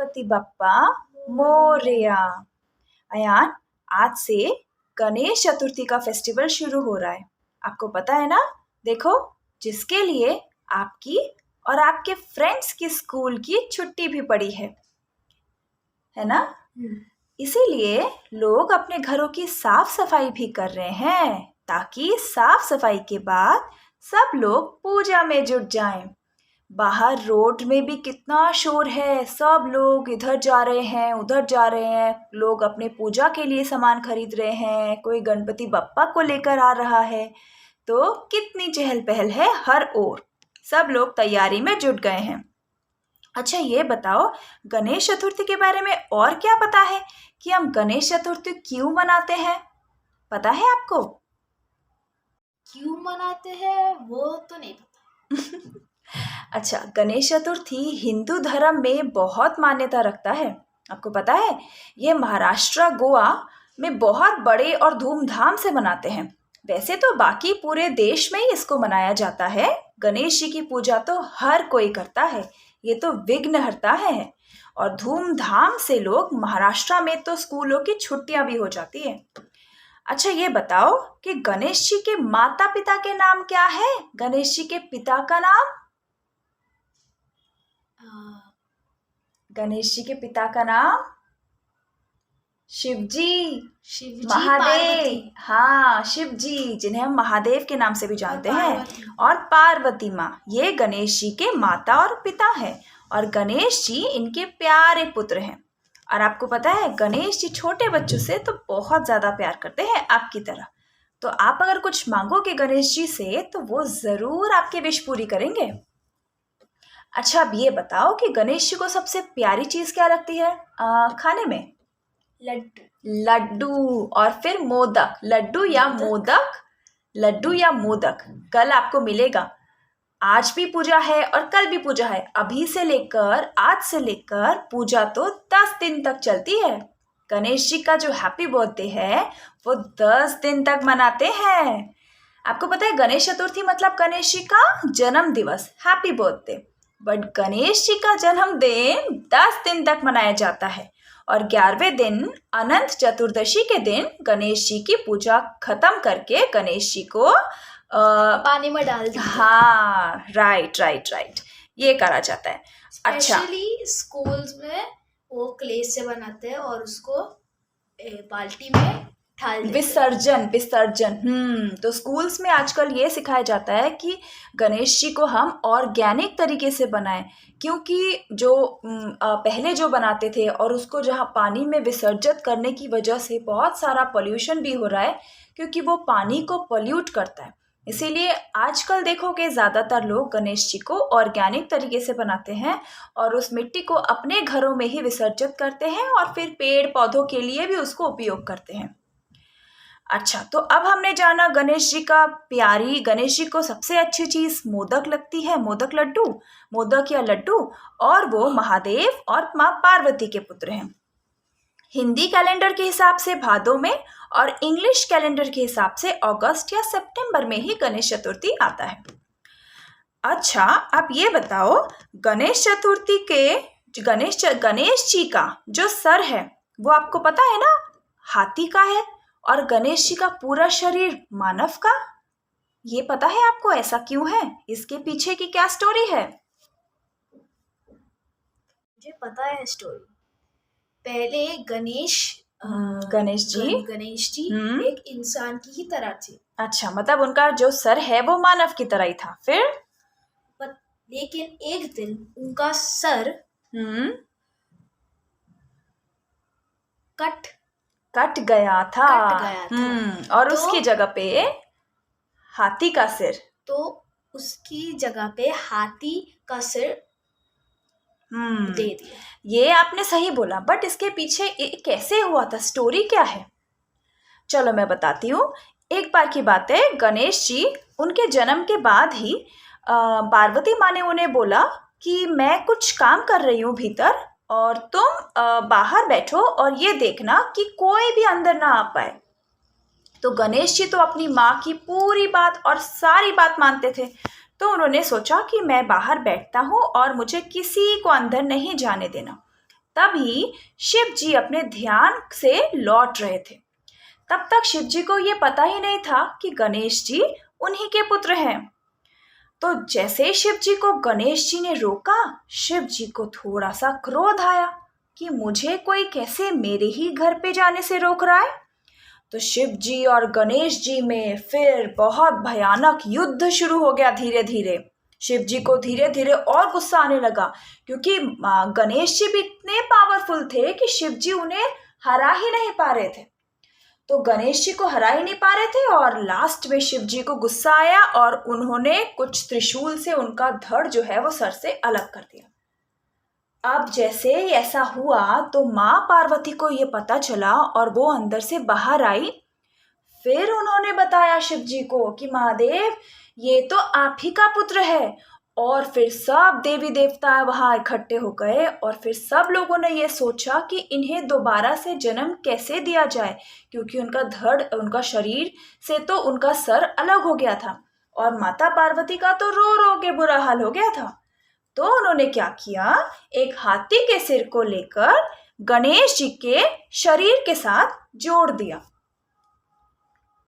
गणपति बप्पा मोरया। अयान, आज से गणेश चतुर्थी का फेस्टिवल शुरू हो रहा है। आपको पता है ना? देखो, जिसके लिए आपकी और आपके फ्रेंड्स की स्कूल की छुट्टी भी पड़ी है ना? इसीलिए लोग अपने घरों की साफ सफाई भी कर रहे हैं ताकि साफ सफाई के बाद सब लोग पूजा में जुट जाएं। बाहर रोड में भी कितना शोर है, सब लोग इधर जा रहे हैं, उधर जा रहे हैं, लोग अपने पूजा के लिए सामान खरीद रहे हैं, कोई गणपति बप्पा को लेकर आ रहा है। तो कितनी चहल पहल है हर ओर, सब लोग तैयारी में जुट गए हैं। अच्छा, ये बताओ, गणेश चतुर्थी के बारे में और क्या पता है कि हम गणेश चतुर्थी क्यों मनाते हैं? पता है आपको? क्यों मनाते हैं वो तो नहीं पता। अच्छा, गणेश चतुर्थी हिंदू धर्म में बहुत मान्यता रखता है। आपको पता है, ये महाराष्ट्र, गोवा में बहुत बड़े और धूमधाम से मनाते हैं। वैसे तो बाकी पूरे देश में ही इसको मनाया जाता है। गणेश जी की पूजा तो हर कोई करता है, ये तो विघ्नहर्ता है। और धूमधाम से लोग, महाराष्ट्र में तो स्कूलों की छुट्टियां भी हो जाती है। अच्छा, ये बताओ कि गणेश जी के माता पिता के नाम क्या है? गणेश जी के पिता का नाम? गणेश जी के पिता का नाम शिवजी, महादेव। हाँ, शिवजी, जिन्हें हम महादेव के नाम से भी जानते हैं, और पार्वती माँ, ये गणेश जी के माता और पिता हैं। और गणेश जी इनके प्यारे पुत्र हैं। और आपको पता है, गणेश जी छोटे बच्चों से तो बहुत ज्यादा प्यार करते हैं, आपकी तरह। तो आप अगर कुछ मांगोगे गणेश जी से तो वो जरूर आपकी विश पूरी करेंगे। अच्छा, अब ये बताओ कि गणेश जी को सबसे प्यारी चीज क्या लगती है खाने में? लड्डू और फिर मोदक। लड्डू या मोदक, लड्डू या मोदक कल आपको मिलेगा। आज भी पूजा है और कल भी पूजा है। अभी से लेकर, आज से लेकर पूजा तो 10 दिन तक चलती है। गणेश जी का जो हैप्पी बर्थडे है वो 10 दिन तक मनाते हैं। आपको पता है, गणेश चतुर्थी मतलब गणेश जी का जन्म दिवस, happy birthday. But Ganesh ji का जन्मदिन 10 दिन तक मनाया जाता है। और 11वें दिन, अनंत चतुर्दशी के दिन, गणेश जी की पूजा खत्म करके गणेश जी को पानी में डाल देते हैं। हाँ, राइट, ये करा जाता है। अच्छा, स्पेशली स्कूल्स में वो क्ले से बनाते हैं और उसको बाल्टी में डाल देते हैं। विसर्जन। तो स्कूल्स में आजकल ये सिखाया जाता है कि गणेश जी को हम ऑर्गेनिक तरीके से बनाएं, क्योंकि जो पहले जो बनाते थे और उसको जहाँ पानी में विसर्जित करने की वजह से बहुत सारा पोल्यूशन भी हो रहा है, क्योंकि वो पानी को पोल्यूट करता है। इसीलिए आजकल देखोगे ज़्यादातर लोग गणेश जी को ऑर्गेनिक तरीके से बनाते हैं और उस मिट्टी को अपने घरों में ही विसर्जित करते हैं और फिर पेड़ पौधों के लिए भी उसको उपयोग करते हैं। अच्छा, तो अब हमने जाना गणेश जी का प्यारी, गणेश जी को सबसे अच्छी चीज मोदक लगती है, मोदक लड्डू, मोदक या लड्डू, और वो महादेव और माँ पार्वती के पुत्र हैं। हिंदी कैलेंडर के हिसाब से भादों में और इंग्लिश कैलेंडर के हिसाब से अगस्त या सितंबर में ही गणेश चतुर्थी आता है। अच्छा, आप ये बताओ, गणेश चतुर्थी के गणेश जी का जो सर है वो आपको पता है ना, हाथी का है, और गणेश जी का पूरा शरीर मानव का। ये पता है आपको ऐसा क्यों है? इसके पीछे की क्या स्टोरी है? मुझे पता है स्टोरी। पहले गणेश जी एक इंसान की ही तरह थे। अच्छा, मतलब उनका जो सर है वो मानव की तरह ही था। फिर लेकिन एक दिन उनका सर कट गया था। और तो उसकी जगह पे हाथी का सिर। तो उसकी जगह पे हाथी का सिर दे दिया। ये आपने सही बोला, बट इसके पीछे कैसे हुआ था, स्टोरी क्या है? चलो मैं बताती हूँ। एक बार की बात है, गणेश जी उनके जन्म के बाद ही पार्वती माँ ने उन्हें बोला कि मैं कुछ काम कर रही हूँ भीतर, और तुम बाहर बैठो और ये देखना कि कोई भी अंदर ना आ पाए। तो गणेश जी तो अपनी माँ की पूरी बात और सारी बात मानते थे, तो उन्होंने सोचा कि मैं बाहर बैठता हूँ और मुझे किसी को अंदर नहीं जाने देना। तभी शिव जी अपने ध्यान से लौट रहे थे। तब तक शिव जी को ये पता ही नहीं था कि गणेश जी उन्हीं के पुत्र हैं। तो जैसे ही शिव जी को गणेश जी ने रोका, शिव जी को थोड़ा सा क्रोध आया कि मुझे कोई कैसे मेरे ही घर पे जाने से रोक रहा है। तो शिव जी और गणेश जी में फिर बहुत भयानक युद्ध शुरू हो गया। धीरे धीरे शिव जी को धीरे धीरे और गुस्सा आने लगा, क्योंकि गणेश जी भी इतने पावरफुल थे कि शिव जी उन्हें हरा ही नहीं पा रहे थे। तो गणेश जी को हरा ही नहीं पा रहे थे और लास्ट में शिव जी को गुस्सा आया और उन्होंने कुछ त्रिशूल से उनका धड़ जो है वो सर से अलग कर दिया। अब जैसे ही ऐसा हुआ तो माँ पार्वती को ये पता चला और वो अंदर से बाहर आई। फिर उन्होंने बताया शिव जी को कि महादेव, ये तो आप ही का पुत्र है। और फिर सब देवी देवता वहां इकट्ठे हो गए और फिर सब लोगों ने ये सोचा कि इन्हें दोबारा से जन्म कैसे दिया जाए, क्योंकि उनका शरीर से तो उनका सर अलग हो गया था और माता पार्वती का तो रो रो के बुरा हाल हो गया था। तो उन्होंने क्या किया, एक हाथी के सिर को लेकर गणेश जी के शरीर के साथ जोड़ दिया।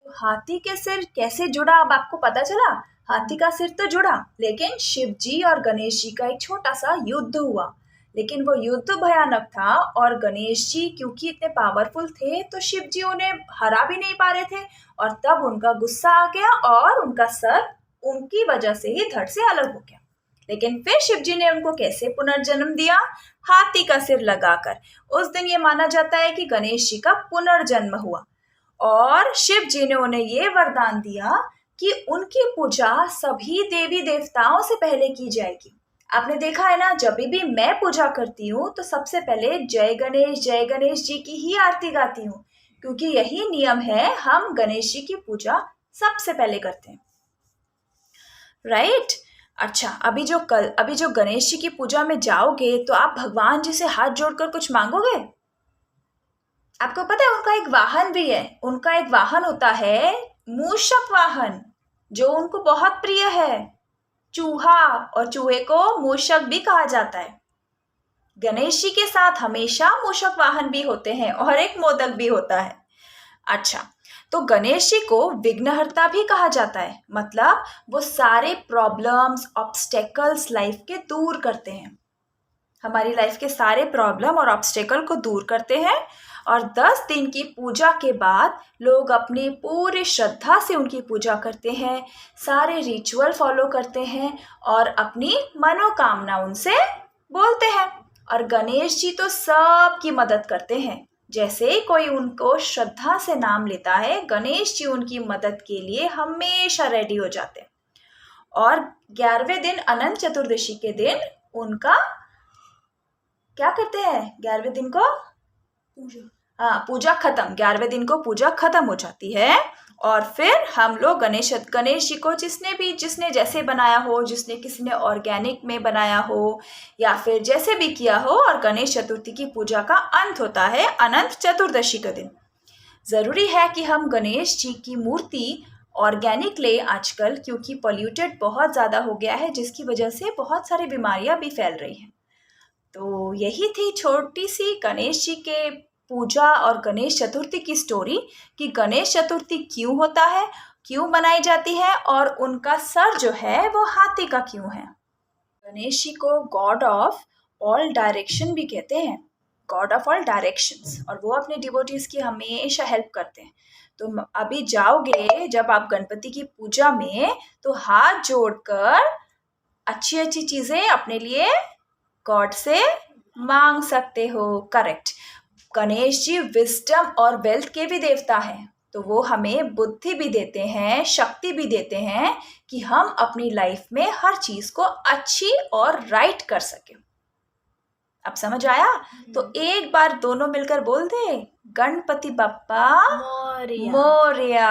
हाथी के सिर कैसे जुड़ा, अब आपको पता चला। हाथी का सिर तो जुड़ा, लेकिन शिव जी और गणेश जी का एक छोटा सा युद्ध हुआ। लेकिन वो युद्ध भयानक था और गणेश जी क्योंकि इतने पावरफुल थे तो शिव जी उन्हें हरा भी नहीं पा रहे थे। और तब उनका गुस्सा आ गया और उनका सर उनकी वजह से ही धड़ से अलग हो गया। लेकिन फिर शिव जी ने उनको कैसे पुनर्जन्म दिया, हाथी का सिर लगाकर। उस दिन ये माना जाता है कि गणेश जी का पुनर्जन्म हुआ और शिव जी ने उन्हें ये वरदान दिया कि उनकी पूजा सभी देवी देवताओं से पहले की जाएगी। आपने देखा है ना, जब भी मैं पूजा करती हूँ तो सबसे पहले जय गणेश जी की ही आरती गाती हूँ, क्योंकि यही नियम है, हम गणेश जी की पूजा सबसे पहले करते हैं, राइट। अच्छा, अभी जो गणेश जी की पूजा में जाओगे तो आप भगवान जी से हाथ जोड़कर कुछ मांगोगे। आपको पता है उनका एक वाहन भी है, उनका एक वाहन होता है मूषक वाहन, जो उनको बहुत प्रिय है। चूहा, और चूहे को मूषक भी कहा जाता है। गणेश जी के साथ हमेशा मूषक वाहन भी होते हैं और एक मोदक भी होता है। अच्छा, तो गणेश जी को विघ्नहर्ता भी कहा जाता है, मतलब वो सारे प्रॉब्लम्स, ऑब्स्टेकल्स लाइफ के दूर करते हैं। हमारी लाइफ के सारे प्रॉब्लम और ऑब्स्टेकल को दूर करते हैं। और 10 दिन की पूजा के बाद लोग अपनी पूरी श्रद्धा से उनकी पूजा करते हैं, सारे रिचुअल फॉलो करते हैं और अपनी मनोकामना उनसे बोलते हैं। और गणेश जी तो सबकी मदद करते हैं। जैसे कोई उनको श्रद्धा से नाम लेता है, गणेश जी उनकी मदद के लिए हमेशा रेडी हो जाते हैं। और 11वें दिन, अनंत चतुर्दशी के दिन, उनका क्या करते हैं, 11वें दिन को पूजा खत्म, 11वें दिन को पूजा खत्म हो जाती है। और फिर हम लोग गणेश जी को जिसने जैसे बनाया हो, किसी ने ऑर्गेनिक में बनाया हो या फिर जैसे भी किया हो, और गणेश चतुर्थी की पूजा का अंत होता है अनंत चतुर्दशी का दिन। ज़रूरी है कि हम गणेश जी की मूर्ति ऑर्गेनिक ले आजकल, क्योंकि पॉल्यूटेड बहुत ज़्यादा हो गया है, जिसकी वजह से बहुत सारी बीमारियां भी फैल रही हैं। तो यही थी छोटी सी गणेश जी के पूजा और गणेश चतुर्थी की स्टोरी, कि गणेश चतुर्थी क्यों होता है, क्यों मनाई जाती है और उनका सर जो है वो हाथी का क्यों है। गणेश जी को गॉड ऑफ ऑल डायरेक्शन भी कहते हैं, गॉड ऑफ ऑल डायरेक्शंस, और वो अपने डिवोटीज की हमेशा हेल्प करते हैं। तो अभी जाओगे जब आप गणपति की पूजा में, तो हाथ जोड़कर अच्छी अच्छी चीज़ें अपने लिए गॉड से मांग सकते हो। करेक्ट। गणेश जी विजडम और वेल्थ के भी देवता हैं, तो वो हमें बुद्धि भी देते हैं, शक्ति भी देते हैं कि हम अपनी लाइफ में हर चीज को अच्छी और राइट कर सके। अब समझ आया? तो एक बार दोनों मिलकर बोल दे, गणपति बप्पा मोरया।